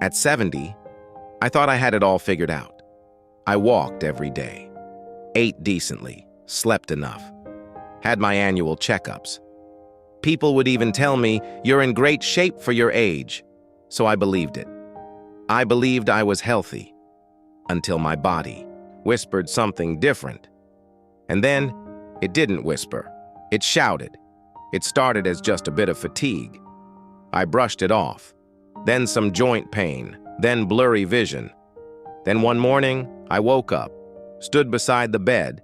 At 70, I thought I had it all figured out. I walked every day, ate decently, slept enough, had my annual checkups. People would even tell me, "You're in great shape for your age." So I believed it. I believed I was healthy, until my body whispered something different. And then, it didn't whisper. It shouted. It started as just a bit of fatigue. I brushed it off. Then some joint pain, then blurry vision. Then one morning, I woke up, stood beside the bed,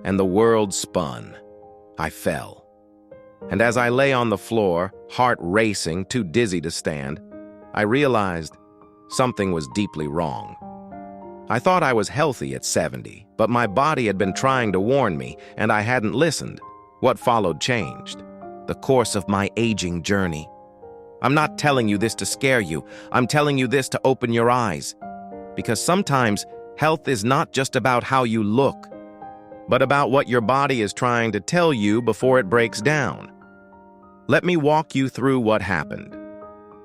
and the world spun. I fell. And as I lay on the floor, heart racing, too dizzy to stand, I realized something was deeply wrong. I thought I was healthy at 70, but my body had been trying to warn me, and I hadn't listened. What followed changed the course of my aging journey. I'm not telling you this to scare you. I'm telling you this to open your eyes. Because sometimes health is not just about how you look, but about what your body is trying to tell you before it breaks down. Let me walk you through what happened,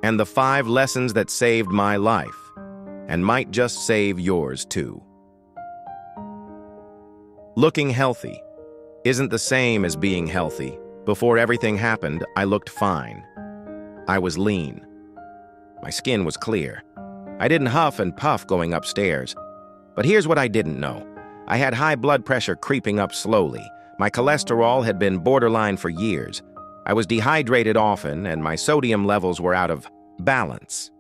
and the 5 lessons that saved my life, and might just save yours too. Looking healthy isn't the same as being healthy. Before everything happened, I looked fine. I was lean. My skin was clear. I didn't huff and puff going upstairs. But here's what I didn't know. I had high blood pressure creeping up slowly. My cholesterol had been borderline for years. I was dehydrated often, and my sodium levels were out of balance.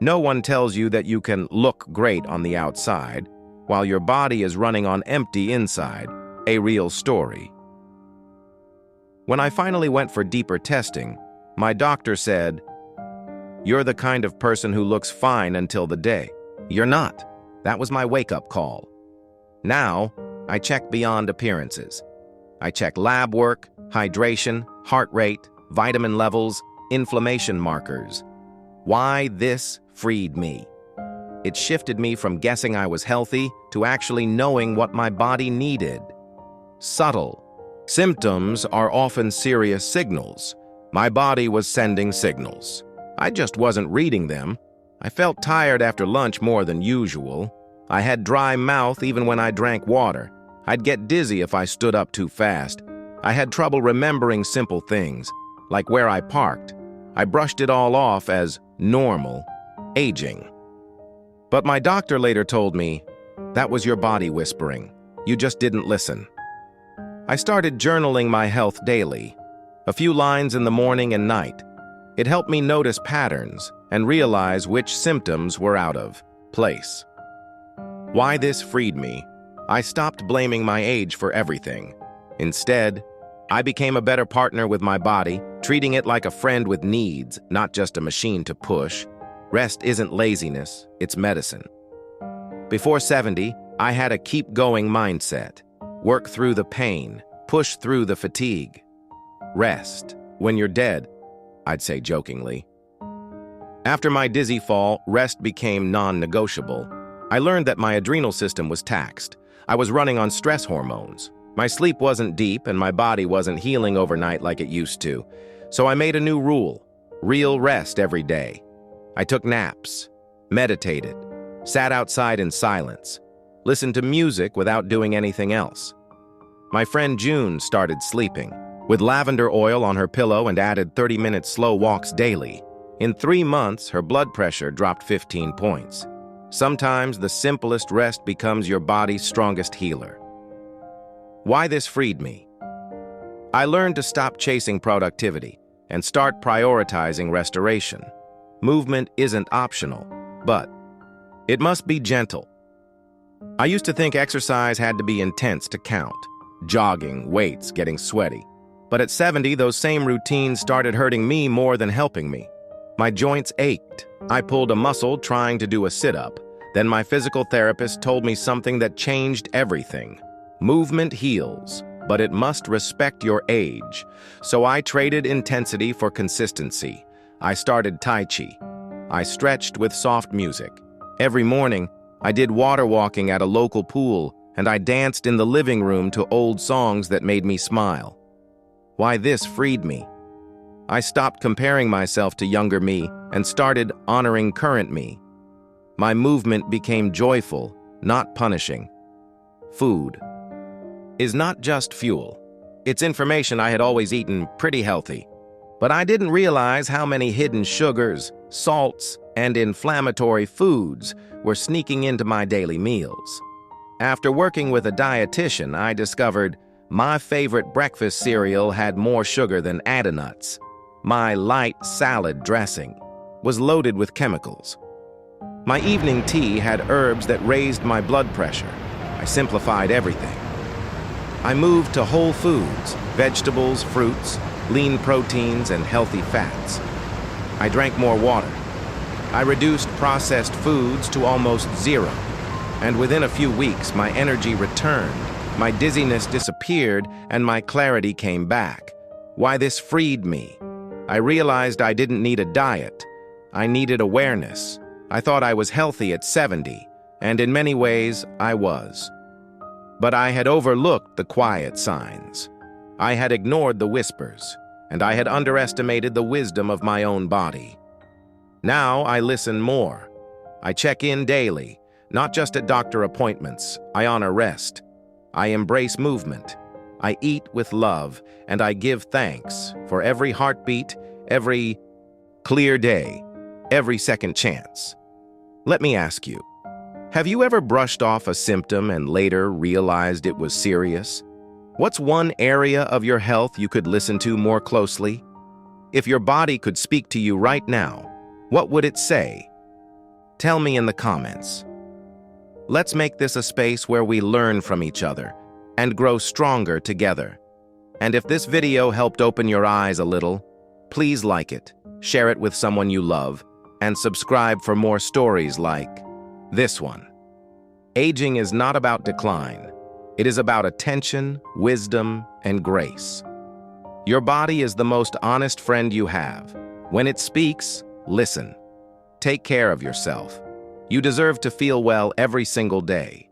No one tells you that you can look great on the outside while your body is running on empty inside. A real story. When I finally went for deeper testing, my doctor said, "You're the kind of person who looks fine until the day you're not." That was my wake-up call. Now, I check beyond appearances. I check lab work, hydration, heart rate, vitamin levels, inflammation markers. Why this freed me? It shifted me from guessing I was healthy to actually knowing what my body needed. Subtle. Symptoms are often serious signals. My body was sending signals. I just wasn't reading them. I felt tired after lunch more than usual. I had dry mouth even when I drank water. I'd get dizzy if I stood up too fast. I had trouble remembering simple things, like where I parked. I brushed it all off as normal, aging. But my doctor later told me, "That was your body whispering. You just didn't listen." I started journaling my health daily, a few lines in the morning and night. It helped me notice patterns and realize which symptoms were out of place. Why this freed me? I stopped blaming my age for everything. Instead, I became a better partner with my body, treating it like a friend with needs, not just a machine to push. Rest isn't laziness, it's medicine. Before 70, I had a keep-going mindset. Work through the pain, push through the fatigue. Rest when you're dead, I'd say jokingly. After my dizzy fall, rest became non-negotiable. I learned that my adrenal system was taxed. I was running on stress hormones. My sleep wasn't deep and my body wasn't healing overnight like it used to. So I made a new rule: real rest every day. I took naps, meditated, sat outside in silence, listened to music without doing anything else. My friend June started sleeping, with lavender oil on her pillow and added 30-minute slow walks daily. In 3 months, her blood pressure dropped 15 points. Sometimes the simplest rest becomes your body's strongest healer. Why this freed me? I learned to stop chasing productivity and start prioritizing restoration. Movement isn't optional, but it must be gentle. I used to think exercise had to be intense to count. Jogging, weights, getting sweaty. But at 70, those same routines started hurting me more than helping me. My joints ached. I pulled a muscle trying to do a sit-up. Then my physical therapist told me something that changed everything. Movement heals, but it must respect your age. So I traded intensity for consistency. I started Tai Chi. I stretched with soft music. Every morning, I did water walking at a local pool, and I danced in the living room to old songs that made me smile. Why this freed me? I stopped comparing myself to younger me and started honoring current me. My movement became joyful, not punishing. Food is not just fuel. It's information. I had always eaten pretty healthy, but I didn't realize how many hidden sugars, salts, and inflammatory foods were sneaking into my daily meals. After working with a dietitian, I discovered my favorite breakfast cereal had more sugar than Adinuts. My light salad dressing was loaded with chemicals. My evening tea had herbs that raised my blood pressure. I simplified everything. I moved to whole foods, vegetables, fruits, lean proteins, and healthy fats. I drank more water. I reduced processed foods to almost zero. And within a few weeks, my energy returned, my dizziness disappeared, and my clarity came back. Why this freed me? I realized I didn't need a diet. I needed awareness. I thought I was healthy at 70, and in many ways, I was. But I had overlooked the quiet signs. I had ignored the whispers, and I had underestimated the wisdom of my own body. Now I listen more. I check in daily, not just at doctor appointments. I honor rest. I embrace movement. I eat with love, and I give thanks for every heartbeat, every clear day, every second chance. Let me ask you, have you ever brushed off a symptom and later realized it was serious? What's one area of your health you could listen to more closely? If your body could speak to you right now, what would it say? Tell me in the comments. Let's make this a space where we learn from each other and grow stronger together. And if this video helped open your eyes a little, please like it, share it with someone you love, and subscribe for more stories like this one. Aging is not about decline. It is about attention, wisdom, and grace. Your body is the most honest friend you have. When it speaks, listen. Take care of yourself. You deserve to feel well every single day.